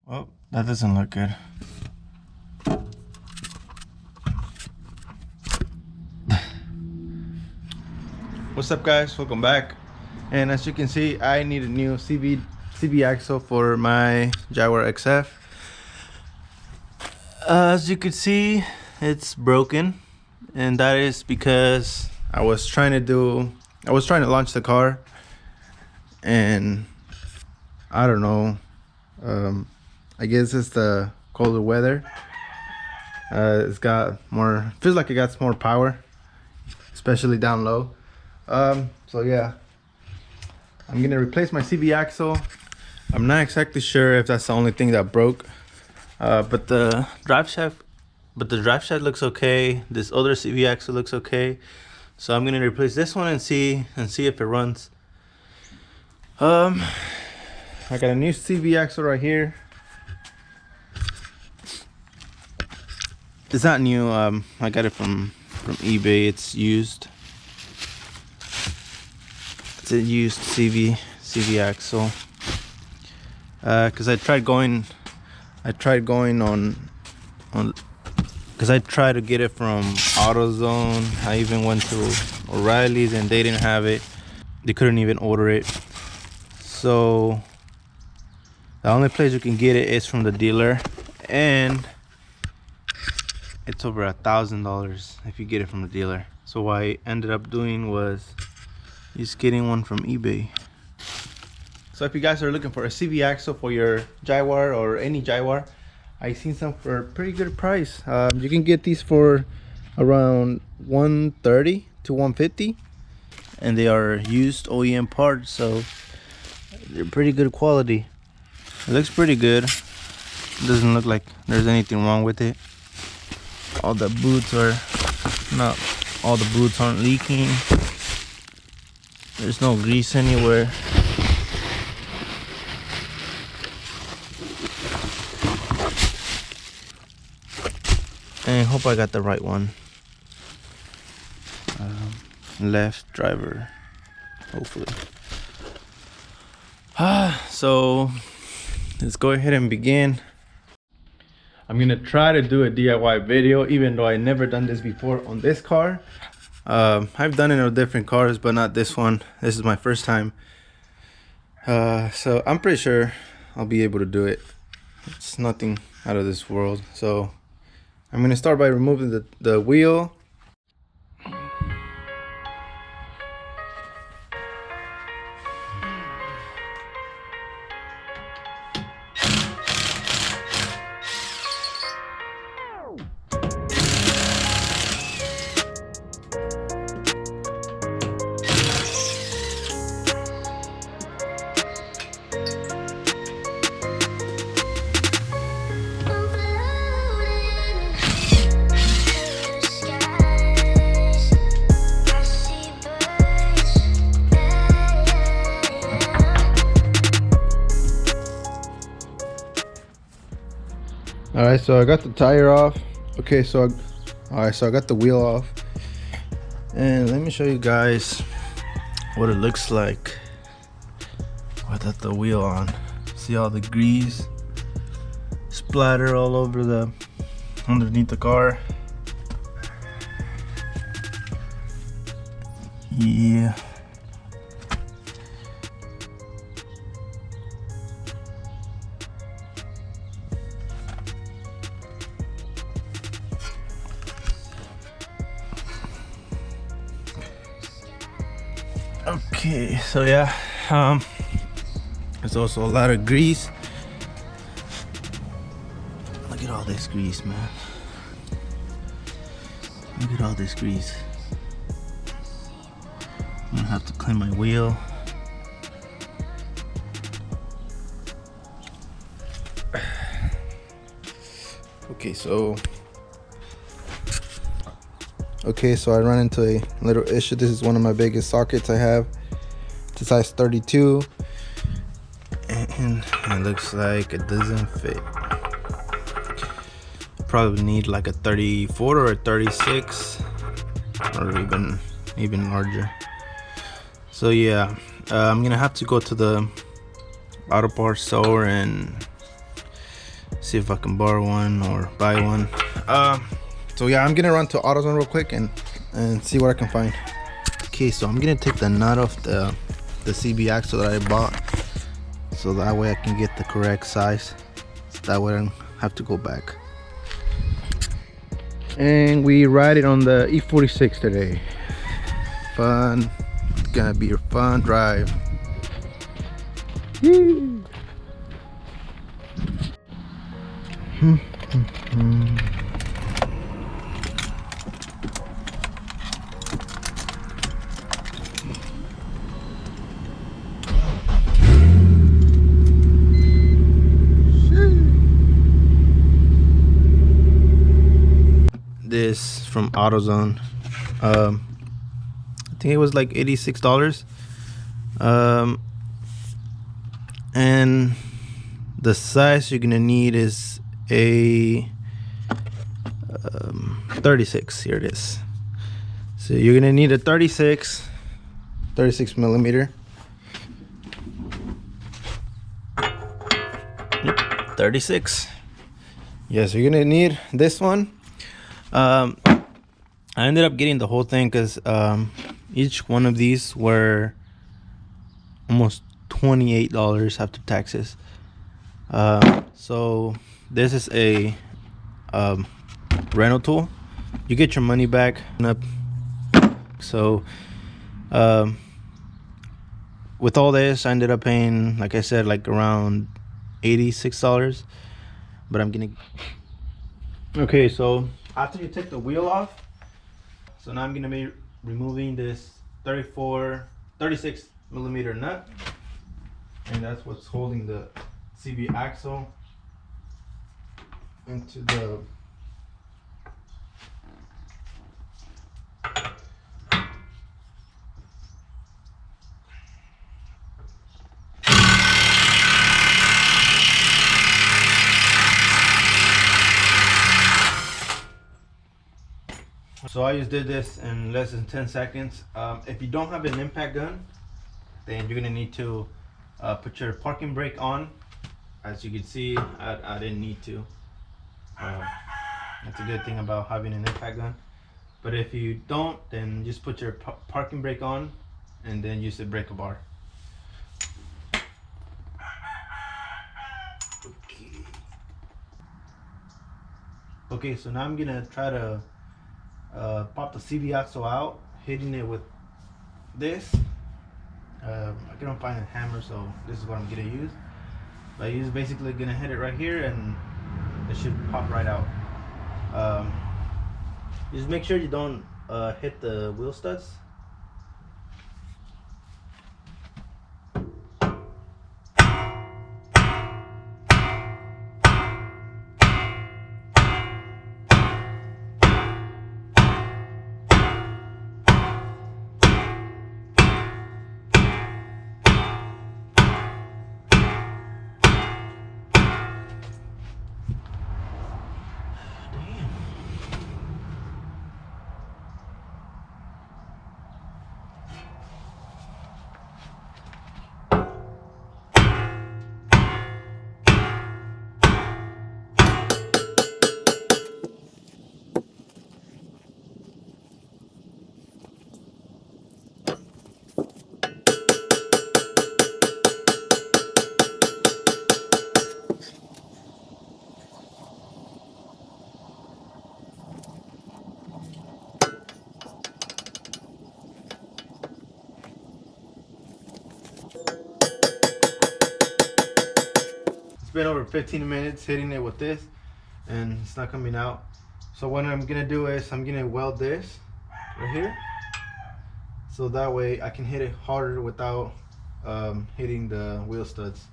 Well, that doesn't look good. What's up, guys? Welcome back. And as you can see, I need a new CV axle for my Jaguar XF. As you can see, it's broken, and that is because I was trying to launch the car, and I don't know, I guess it's the colder weather. It's got more, feels like it got more power, especially down low. So yeah, I'm gonna replace my CV axle. I'm not exactly sure if that's the only thing that broke, but the drive shaft looks okay. This other CV axle looks okay, so I'm gonna replace this one and see if it runs. I got a new CV axle right here. It's not new. I got it from eBay. It's used. It's a used CV axle. Cause I tried going on because I tried to get it from AutoZone. I even went to O'Reilly's and they didn't have it. They couldn't even order it. So the only place you can get it is from the dealer, and it's over $1,000 if you get it from the dealer. So what I ended up doing was just getting one from eBay. So if you guys are looking for a CV axle for your Jaguar or any Jaguar, I seen some for a pretty good price. You can get these for around $130 to $150, and they are used OEM parts, so they're pretty good quality. It looks pretty good. It doesn't look like there's anything wrong with it. All the boots aren't leaking. There's no grease anywhere. And I hope I got the right one. Left driver, hopefully. So let's go ahead and begin. I'm gonna try to do a DIY video, even though I never done this before on this car. I've done it on different cars, but not this one. This is my first time. So I'm pretty sure I'll be able to do it. It's nothing out of this world. So I'm gonna start by removing the wheel. All right, so I got the tire off. Okay, so I got the wheel off, and let me show you guys what it looks like without the wheel on. See all the grease splatter all over underneath the car. Yeah. Okay, so yeah, there's also a lot of grease. Look at all this grease, man. Look at all this grease. I'm gonna have to clean my wheel. Okay, so I run into a little issue. This is one of my biggest sockets I have. It's a size 32, and it looks like it doesn't fit. Probably need like a 34 or a 36, or even larger. So yeah, I'm gonna have to go to the auto parts store and See if I can borrow one or buy one. So yeah, I'm gonna run to AutoZone real quick and see what I can find. Okay, so I'm gonna take the nut off the CB axle that I bought, so that way I can get the correct size. So that way I don't have to go back. And we ride it on the E46 today. Fun. It's gonna be a fun drive. Woo. This from AutoZone. I think it was like $86. And the size you're gonna need is a 36. Here it is. So you're gonna need a 36 millimeter. Yep, 36. Yes, you're gonna need this one. I ended up getting the whole thing because each one of these were almost $28 after taxes. So this is a rental tool. You get your money back. So with all this, I ended up paying, like I said, like around $86. But I'm gonna... Okay, so after you take the wheel off, so now I'm gonna be removing this 36 millimeter nut, and that's what's holding the CB axle into the So I just did this in less than 10 seconds. If you don't have an impact gun, then you're gonna need to put your parking brake on. As you can see, I didn't need to. That's a good thing about having an impact gun. But if you don't, then just put your parking brake on and then use the breaker bar. Okay, so now I'm gonna try to pop the CB axle out, hitting it with this. I couldn't find a hammer, so this is what I'm gonna use. But you're basically gonna hit it right here and it should pop right out. Just make sure you don't hit the wheel studs. It's been over 15 minutes hitting it with this and it's not coming out. So what I'm gonna do is I'm gonna weld this right here, so that way I can hit it harder without hitting the wheel studs.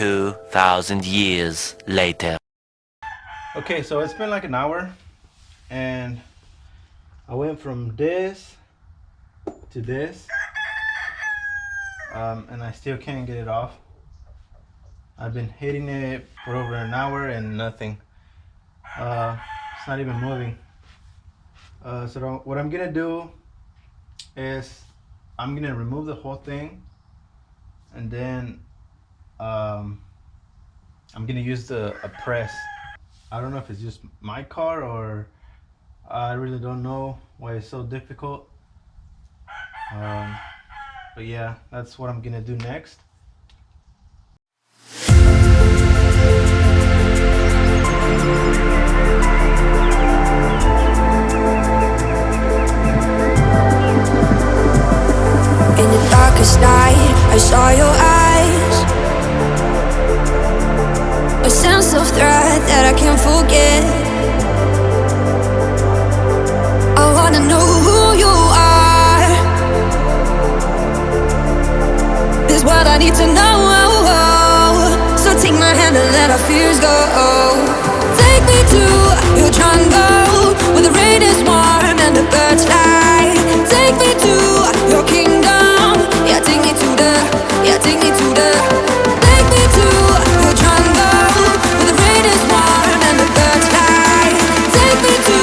2,000 years later. Okay, so it's been like an hour and I went from this to this, and I still can't get it off. I've been hitting it for over an hour and nothing. It's not even moving. So what I'm gonna do is I'm gonna remove the whole thing, and then I'm gonna use a press. I don't know if it's just my car or I really don't know why it's so difficult. But yeah, that's what I'm gonna do next. In the darkest night, I saw your eyes, a sense of threat that I can't forget. I wanna know who you are. This is what I need to know. So take my hand and let our fears go. Take me to your jungle, where the rain is warm and the birds fly. Take me to your kingdom. Yeah, take me to the. Yeah, take me to the. Take me to your jungle, where the rain is warm and the birds fly. Take me to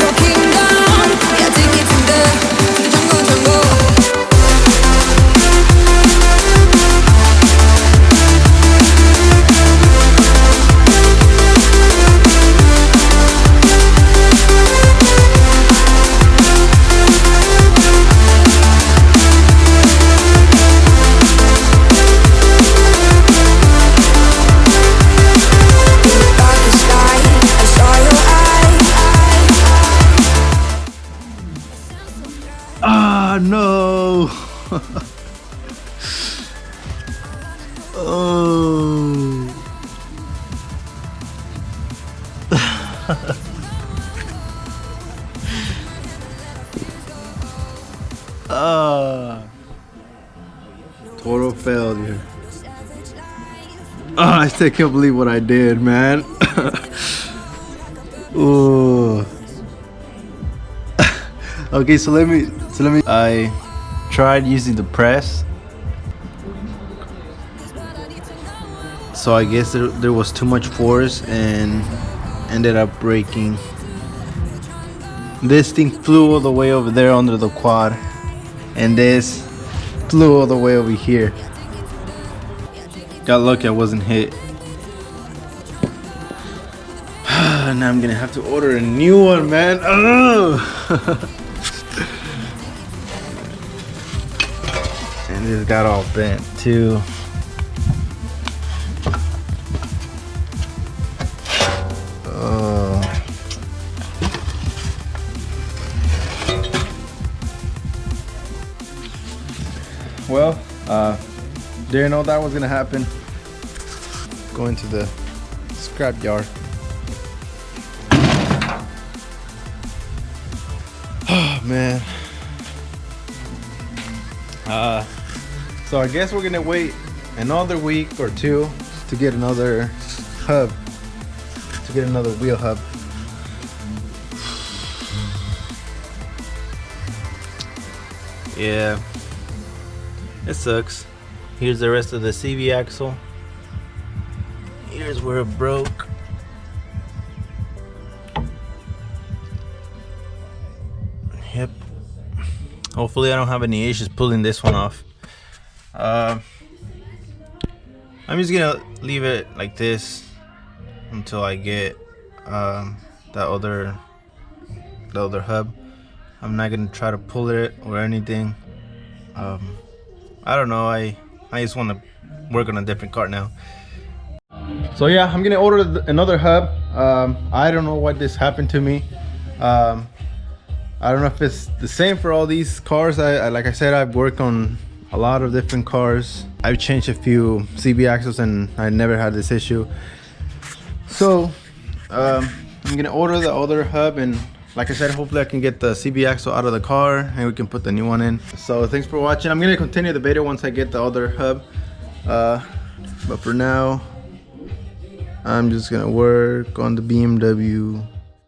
your kingdom. Yeah, take me to the jungle, jungle. Ah, no. Oh. Total failure. I still can't believe what I did, man. Ooh. Okay, so let me. I tried using the press, so I guess there was too much force and ended up breaking. This thing flew all the way over there under the quad, and this flew all the way over here. Got lucky I wasn't hit. Now I'm gonna have to order a new one, man. And this got all bent too. Well, didn't know that was gonna happen. Going to the scrap yard. Oh man. So I guess we're gonna wait another week or two to get another hub, to get another wheel hub. Yeah, it sucks. Here's the rest of the CV axle. Here's where it broke. Yep. Hopefully I don't have any issues pulling this one off. I'm just gonna leave it like this until I get the other hub. I'm not gonna try to pull it or anything. I don't know. I just want to work on a different car now. So yeah, I'm gonna order another hub. I don't know what this happened to me. I don't know if it's the same for all these cars. Like I said, I've worked on a lot of different cars. I've changed a few CV axles and I never had this issue. So I'm gonna order the other hub, and like I said, hopefully I can get the CV axle out of the car and we can put the new one in. So thanks for watching. I'm gonna continue the beta once I get the other hub. But for now, I'm just gonna work on the BMW